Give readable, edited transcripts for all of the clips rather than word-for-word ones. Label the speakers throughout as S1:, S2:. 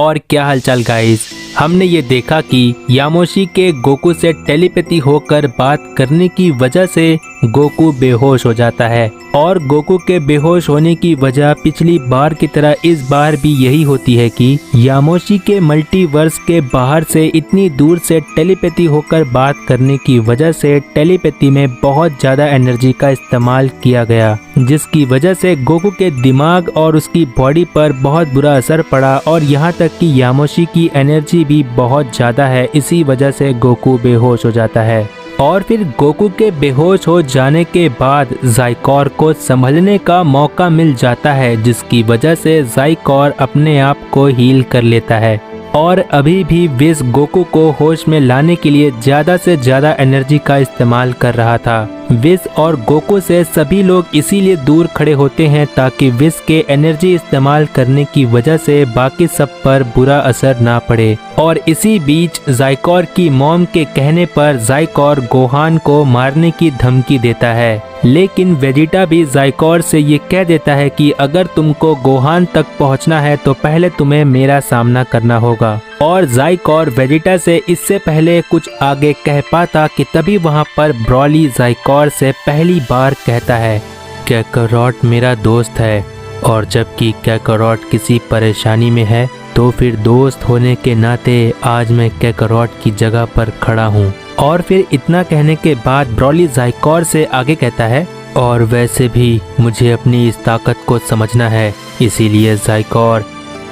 S1: और क्या हालचाल गाइस। हमने ये देखा कि यामोशी के गोकू से टेलीपैथी होकर बात करने की वजह से गोकू बेहोश हो जाता है और गोकू के बेहोश होने की वजह पिछली बार की तरह इस बार भी यही होती है कि यामोशी के मल्टीवर्स के बाहर से इतनी दूर से टेलीपैथी होकर बात करने की वजह से टेलीपैथी में बहुत ज़्यादा एनर्जी का इस्तेमाल किया गया, जिसकी वजह से गोकू के दिमाग और उसकी बॉडी पर बहुत बुरा असर पड़ा और यहाँ तक कि यामोशी की एनर्जी भी बहुत ज़्यादा है। इसी वजह से गोकू बेहोश हो जाता है और फिर गोकू के बेहोश हो जाने के बाद ज़ाइकोर को संभलने का मौका मिल जाता है, जिसकी वजह से ज़ाइकोर अपने आप को हील कर लेता है और अभी भी विस गोकू को होश में लाने के लिए ज़्यादा से ज़्यादा एनर्जी का इस्तेमाल कर रहा था। विस और गोकू से सभी लोग इसीलिए दूर खड़े होते हैं ताकि विस के एनर्जी इस्तेमाल करने की वजह से बाकी सब पर बुरा असर ना पड़े। और इसी बीच ज़ाइकोर की मॉम के कहने पर ज़ाइकोर गोहान को मारने की धमकी देता है, लेकिन वेजिटा भी ज़ाइकोर से ये कह देता है कि अगर तुमको गोहान तक पहुंचना है तो पहले तुम्हें मेरा सामना करना होगा। और ज़ाइकोर वेजिटा से इससे पहले कुछ आगे कह पाता कि तभी वहां पर ब्रॉली ज़ाइकोर से पहली बार कहता है कैकरोट मेरा दोस्त है, और जबकि कैकरोट किसी परेशानी में है तो फिर दोस्त होने के नाते आज मैं कैकरोट की जगह पर खड़ा हूँ। और फिर इतना कहने के बाद ब्रॉली ज़ाइकोर से आगे कहता है और वैसे भी मुझे अपनी इस ताकत को समझना है, इसीलिए ज़ाइकोर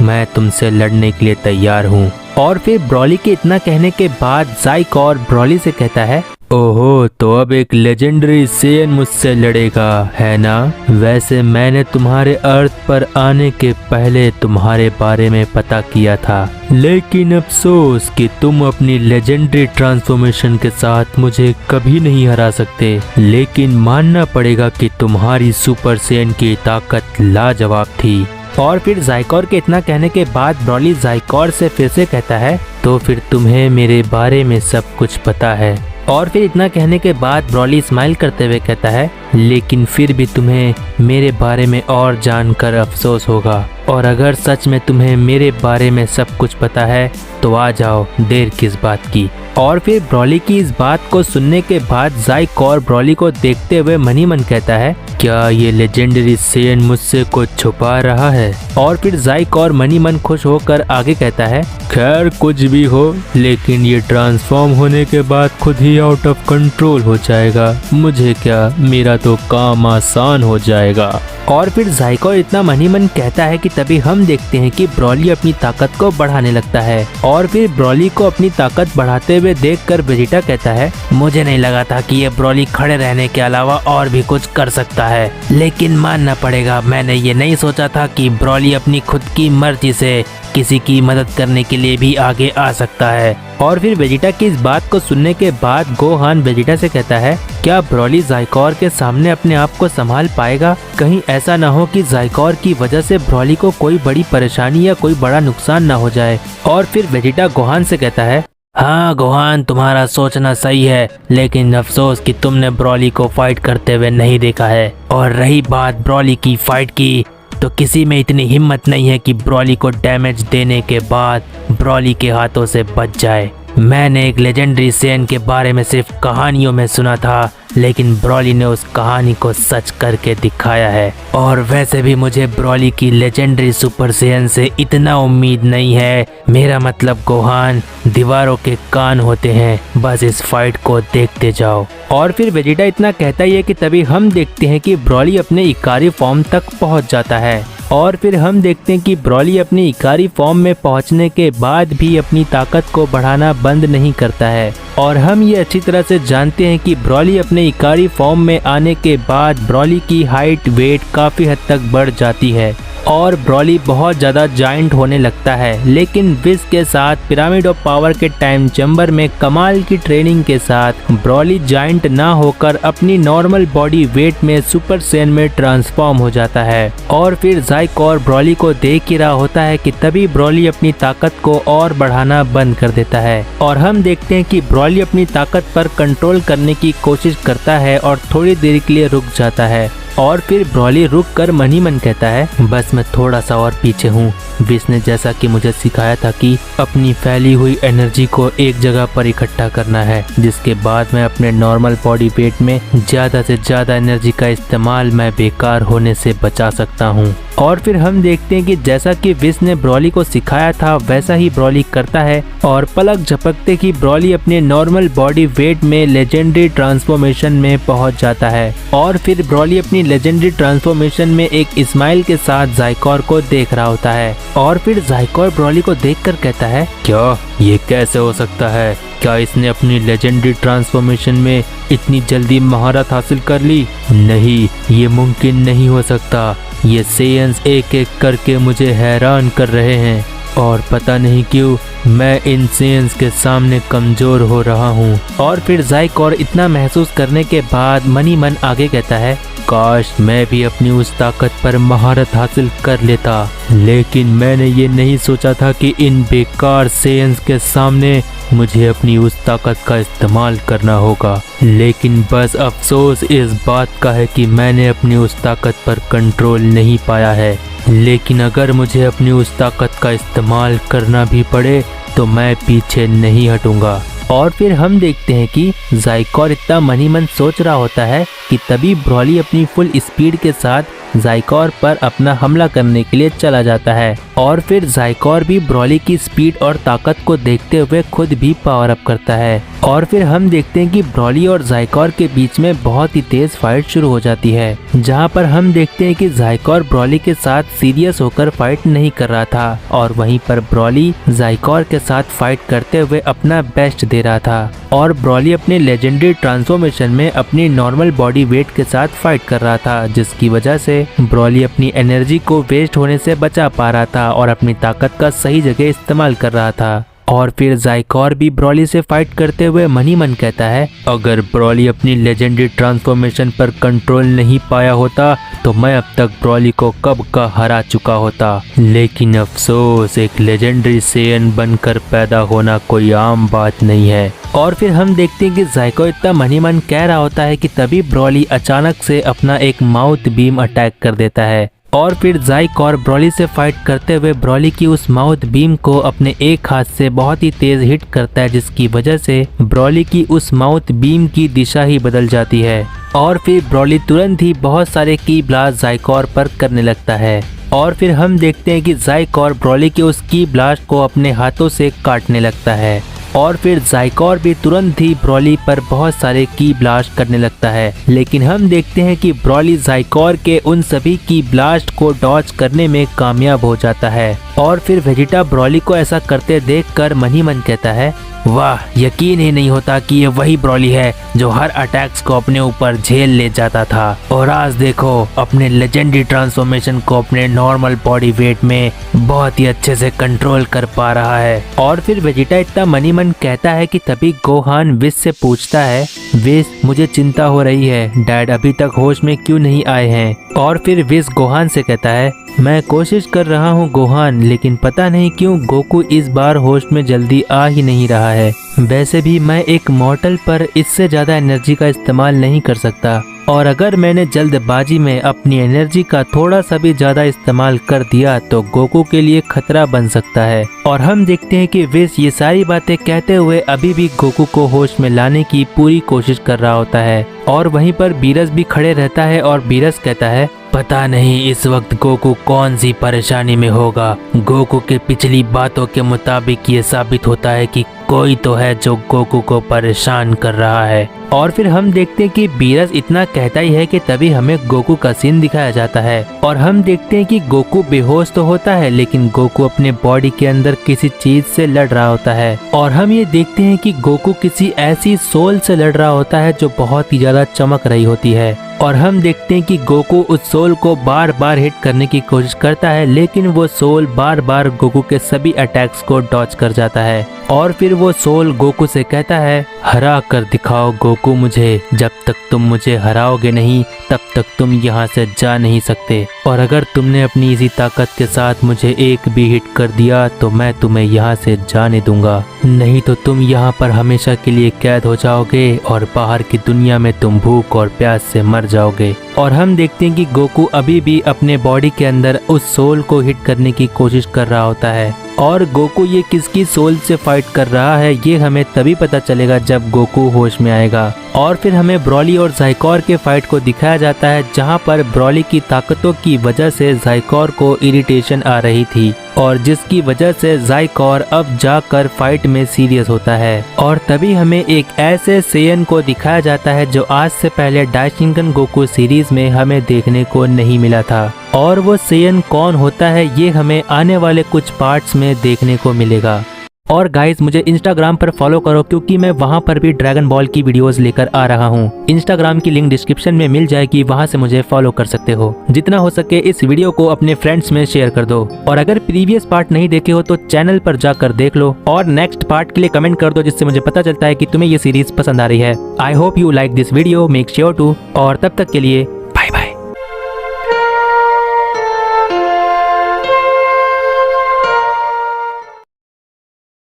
S1: मैं तुमसे लड़ने के लिए तैयार हूँ। और फिर ब्रॉली के इतना कहने के बाद ज़ाइकोर ब्रॉली से कहता है ओहो, तो अब एक लेजेंडरी सेयन मुझसे लड़ेगा है ना। वैसे मैंने तुम्हारे अर्थ पर आने के पहले तुम्हारे बारे में पता किया था, लेकिन अफसोस कि तुम अपनी लेजेंडरी ट्रांसफॉर्मेशन के साथ मुझे कभी नहीं हरा सकते। लेकिन मानना पड़ेगा कि तुम्हारी सुपर सेयन की ताकत लाजवाब थी। और फिर ज़ाइकोर के इतना कहने के बाद ब्रॉली ज़ाइकोर से फिर से कहता है तो फिर तुम्हें मेरे बारे में सब कुछ पता है। और फिर इतना कहने के बाद ब्रॉली स्माइल करते हुए कहता है लेकिन फिर भी तुम्हें मेरे बारे में और जानकर अफसोस होगा, और अगर सच में तुम्हें मेरे बारे में सब कुछ पता है तो आ जाओ, देर किस बात की। और फिर ब्रॉली की इस बात को सुनने के बाद ज़ाइकोर ब्रॉली को देखते हुए मन ही मन कहता है क्या ये लेजेंडरी सेयन मुझसे कुछ छुपा रहा है। और फिर ज़ाइकोर मन ही मन खुश होकर आगे कहता है खैर कुछ भी हो, लेकिन ये ट्रांसफॉर्म होने के बाद खुद ही आउट ऑफ कंट्रोल हो जाएगा, मुझे क्या, मेरा तो काम आसान हो जाएगा। और फिर ज़ाइकोर इतना मन ही मन कहता है कि तभी हम देखते हैं कि ब्रॉली अपनी ताकत को बढ़ाने लगता है। और फिर ब्रॉली को अपनी ताकत बढ़ाते हुए देखकर वेजिटा कहता है मुझे नहीं लगा था कि ये ब्रॉली खड़े रहने के अलावा और भी कुछ कर सकता है, लेकिन मानना पड़ेगा मैंने ये नहीं सोचा था कि ब्रॉली अपनी खुद की मर्जी से किसी की मदद करने के लिए भी आगे आ सकता है। और फिर वेजिटा की इस बात को सुनने के बाद गोहान वेजिटा से कहता है क्या ब्रॉली ज़ाइकोर के सामने अपने आप को संभाल पाएगा, कहीं ऐसा ना हो कि ज़ाइकोर की वजह से ब्रॉली को कोई बड़ी परेशानी या कोई बड़ा नुकसान ना हो जाए। और फिर वेजिटा गोहान से कहता है हाँ गोहान, तुम्हारा सोचना सही है, लेकिन अफसोस कि तुमने ब्रॉली को फाइट करते हुए नहीं देखा है। और रही बात ब्रॉली की फाइट की, तो किसी में इतनी हिम्मत नहीं है कि ब्रॉली को डैमेज देने के बाद ब्रॉली के हाथों से बच जाए। मैंने एक लेजेंडरी सेयन के बारे में सिर्फ कहानियों में सुना था, लेकिन ब्रॉली ने उस कहानी को सच करके दिखाया है। और वैसे भी मुझे ब्रॉली की लेजेंडरी सुपर सेयन से इतना उम्मीद नहीं है। मेरा मतलब गोहान, दीवारों के कान होते हैं, बस इस फाइट को देखते जाओ। और फिर वेजिटा इतना कहता ही है कि तभी हम देखते हैं कि ब्रॉली अपने इकारी फॉर्म तक पहुंच जाता है। और फिर हम देखते हैं कि ब्रॉली अपनी इकारी फॉर्म में पहुंचने के बाद भी अपनी ताकत को बढ़ाना बंद नहीं करता है। और हम ये अच्छी तरह से जानते हैं कि ब्रॉली अपने इकारी फॉर्म में आने के बाद ब्रॉली की हाइट वेट काफ़ी हद तक बढ़ जाती है और ब्रॉली बहुत ज़्यादा जायंट होने लगता है। लेकिन विस के साथ पिरामिड ऑफ पावर के टाइम चैम्बर में कमाल की ट्रेनिंग के साथ ब्रॉली जायंट ना होकर अपनी नॉर्मल बॉडी वेट में सुपर सेयन में ट्रांसफॉर्म हो जाता है। और फिर ज़ाइकोर ब्रॉली को देख ही रहा होता है कि तभी ब्रॉली अपनी ताकत को और बढ़ाना बंद कर देता है। और हम देखते हैं कि ब्रॉली अपनी ताकत पर कंट्रोल करने की कोशिश करता है और थोड़ी देर के लिए रुक जाता है। और फिर ब्रॉली रुक कर मन ही मन कहता है, बस मैं थोड़ा सा और पीछे हूँ। विस ने जैसा कि मुझे सिखाया था कि अपनी फैली हुई एनर्जी को एक जगह पर इकट्ठा करना है, जिसके बाद मैं अपने नॉर्मल बॉडी वेट में ज्यादा से ज्यादा एनर्जी का इस्तेमाल मैं बेकार होने से बचा सकता हूँ। और फिर हम देखते हैं कि जैसा कि विस ने ब्रॉली को सिखाया था वैसा ही ब्रॉली करता है और पलक झपकते ही ब्रॉली अपने नॉर्मल बॉडी वेट में लेजेंडरी ट्रांसफॉर्मेशन में पहुंच जाता है। और फिर ब्रॉली अपनी लेजेंडरी ट्रांसफॉर्मेशन में एक स्माइल के साथ ज़ाइकोर को देख रहा होता है। और फिर ज़ाइकोर ब्रॉली को देखकर कहता है, क्या ये कैसे हो सकता है? क्या इसने अपनी लेजेंडरी ट्रांसफॉर्मेशन में इतनी जल्दी महारत हासिल कर ली? नहीं, ये मुमकिन नहीं हो सकता। ये सेयंस एक एक करके मुझे हैरान कर रहे हैं और पता नहीं क्यों मैं इन सेयंस के सामने कमजोर हो रहा हूँ। और फिर ज़ाइकोर इतना महसूस करने के बाद मन ही मन आगे कहता है, काश मैं भी अपनी उस ताकत पर महारत हासिल कर लेता, लेकिन मैंने ये नहीं सोचा था कि इन बेकार सेयंस के सामने मुझे अपनी उस ताकत का इस्तेमाल करना होगा। लेकिन बस अफसोस इस बात का है कि मैंने अपनी उस ताकत पर कंट्रोल नहीं पाया है। लेकिन अगर मुझे अपनी उस ताकत का इस्तेमाल करना भी पड़े तो मैं पीछे नहीं हटूंगा। और फिर हम देखते हैं कि ज़ाइकोर इतना मन ही मन सोच रहा होता है कि तभी ब्रॉली अपनी फुल स्पीड के साथ ज़ाइकोर पर अपना हमला करने के लिए चला जाता है। और फिर ज़ाइकोर भी ब्रॉली की स्पीड और ताकत को देखते हुए खुद भी पावर अप करता है। और फिर हम देखते हैं कि ब्रॉली और ज़ाइकोर के बीच में बहुत ही तेज फाइट शुरू हो जाती है, जहां पर हम देखते हैं कि ज़ाइकोर ब्रॉली के साथ सीरियस होकर फाइट नहीं कर रहा था और वहीं पर ब्रॉली ज़ाइकोर के साथ फाइट करते हुए अपना बेस्ट दे रहा था। और ब्रॉली अपने लेजेंडरी ट्रांसफॉर्मेशन में अपनी नॉर्मल बॉडी वेट के साथ फाइट कर रहा था, जिसकी वजह से ब्रॉली अपनी एनर्जी को वेस्ट होने से बचा पा रहा था और अपनी ताकत का सही जगह इस्तेमाल कर रहा था। और फिर ज़ाइकोर भी ब्रॉली से फाइट करते हुए मन ही मन कहता है, अगर ब्रॉली अपनी लेजेंडरी ट्रांसफॉर्मेशन पर कंट्रोल नहीं पाया होता तो मैं अब तक ब्रॉली को कब का हरा चुका होता। लेकिन अफसोस, एक लेजेंडरी सेयन बनकर पैदा होना कोई आम बात नहीं है। और फिर हम देखते हैं कि ज़ाइकोर इतना मन ही मन कह रहा होता है कि तभी ब्रॉली अचानक से अपना एक माउथ बीम अटैक कर देता है। और फिर ज़ाइकोर ब्रॉली से फाइट करते हुए ब्रॉली की उस माउथ बीम को अपने एक हाथ से बहुत ही तेज हिट करता है, जिसकी वजह से ब्रॉली की उस माउथ बीम की दिशा ही बदल जाती है। और फिर ब्रॉली तुरंत ही बहुत सारे की ब्लास्ट ज़ाइकोर पर करने लगता है। और फिर हम देखते हैं कि ज़ाइकोर ब्रॉली के उस की ब्लास्ट को अपने हाथों से काटने लगता है। और फिर ज़ाइकोर भी तुरंत ही ब्रॉली पर बहुत सारे की ब्लास्ट करने लगता है। लेकिन हम देखते हैं कि ब्रॉली ज़ाइकोर के उन सभी की ब्लास्ट को डॉज करने में कामयाब हो जाता है। और फिर वेजिटा ब्रॉली को ऐसा करते देखकर मन ही मन कहता है, वाह, यकीन ही नहीं होता कि ये वही ब्रॉली है जो हर अटैक्स को अपने ऊपर झेल ले जाता था और आज देखो अपने लेजेंडरी ट्रांसफॉर्मेशन को अपने नॉर्मल बॉडी वेट में बहुत ही अच्छे से कंट्रोल कर पा रहा है। और फिर वेजिटा इतना मन ही मन कहता है कि तभी गोहान विस से पूछता है, विस, मुझे चिंता हो रही है, डैड अभी तक होश में क्यों नहीं आए हैं? और फिर विस गोहान से कहता है, मैं कोशिश कर रहा हूँ गोहान, लेकिन पता नहीं क्यों गोकू इस बार होश में जल्दी आ ही नहीं रहा है। वैसे भी मैं एक मॉर्टल पर इससे ज़्यादा एनर्जी का इस्तेमाल नहीं कर सकता, और अगर मैंने जल्दबाजी में अपनी एनर्जी का थोड़ा सा भी ज़्यादा इस्तेमाल कर दिया तो गोकू के लिए खतरा बन सकता है। और हम देखते हैं कि विस ये सारी बातें कहते हुए अभी भी गोकू को होश में लाने की पूरी कोशिश कर रहा होता है। और वहीं पर बीरस भी खड़े रहता है और बीरस कहता है, पता नहीं इस वक्त गोकू कौन सी परेशानी में होगा। गोकू के पिछली बातों के मुताबिक ये साबित होता है कि कोई तो है जो गोकू को परेशान कर रहा है। और फिर हम देखते हैं कि बीरस इतना कहता ही है कि तभी हमें गोकू का सीन दिखाया जाता है और हम देखते हैं कि गोकू बेहोश तो होता है, लेकिन गोकू अपने बॉडी के अंदर किसी चीज से लड़ रहा होता है। और हम ये देखते हैं कि गोकू किसी ऐसी सोल से लड़ रहा होता है जो बहुत ही ज्यादा चमक रही होती है। और हम देखते हैं कि गोकू उस सोल को बार बार हिट करने की कोशिश करता है, लेकिन वो सोल बार बार गोकू के सभी अटैक्स को डॉज कर जाता है। और फिर वो सोल गोकू से कहता है, हरा कर दिखाओ गोकू मुझे, जब तक तुम मुझे हराओगे नहीं तब तक तुम यहाँ से जा नहीं सकते, और अगर तुमने अपनी इसी ताकत के साथ मुझे एक भी हिट कर दिया तो मैं तुम्हें यहाँ से जाने दूंगा, नहीं तो तुम यहाँ पर हमेशा के लिए कैद हो जाओगे और बाहर की दुनिया में तुम भूख और प्यास से मर जाओगे। और हम देखते हैं कि गोकू अभी भी अपने बॉडी के अंदर उस सोल को हिट करने की कोशिश कर रहा होता है, और गोकू ये किसकी सोल से फाइट कर रहा है ये हमें तभी पता चलेगा जब गोकू होश में आएगा। और फिर हमें ब्रॉली और ज़ाइकोर के फाइट को दिखाया जाता है, जहां पर ब्रॉली की ताकतों की वजह से ज़ाइकोर को इरिटेशन आ रही थी, और जिसकी वजह से ज़ाइकोर अब जाकर फाइट में सीरियस होता है। और तभी हमें एक ऐसे सेयन को दिखाया जाता है जो आज से पहले डाइशिंगन गोकू सीरीज में हमें देखने को नहीं मिला था, और वो सेयन कौन होता है ये हमें आने वाले कुछ पार्ट्स में देखने को मिलेगा। और गाइस मुझे इंस्टाग्राम पर फॉलो करो, क्योंकि मैं वहां पर भी ड्रैगन बॉल की वीडियोस लेकर आ रहा हूं। इंस्टाग्राम की लिंक डिस्क्रिप्शन में मिल जाएगी, वहां से मुझे फॉलो कर सकते हो। जितना हो सके इस वीडियो को अपने फ्रेंड्स में शेयर कर दो, और अगर प्रीवियस पार्ट नहीं देखे हो तो चैनल पर जाकर देख लो, और नेक्स्ट पार्ट के लिए कमेंट कर दो, जिससे मुझे पता चलता है कि तुम्हें ये सीरीज पसंद आ रही है। I hope you like this video, make sure to, और तब तक के लिए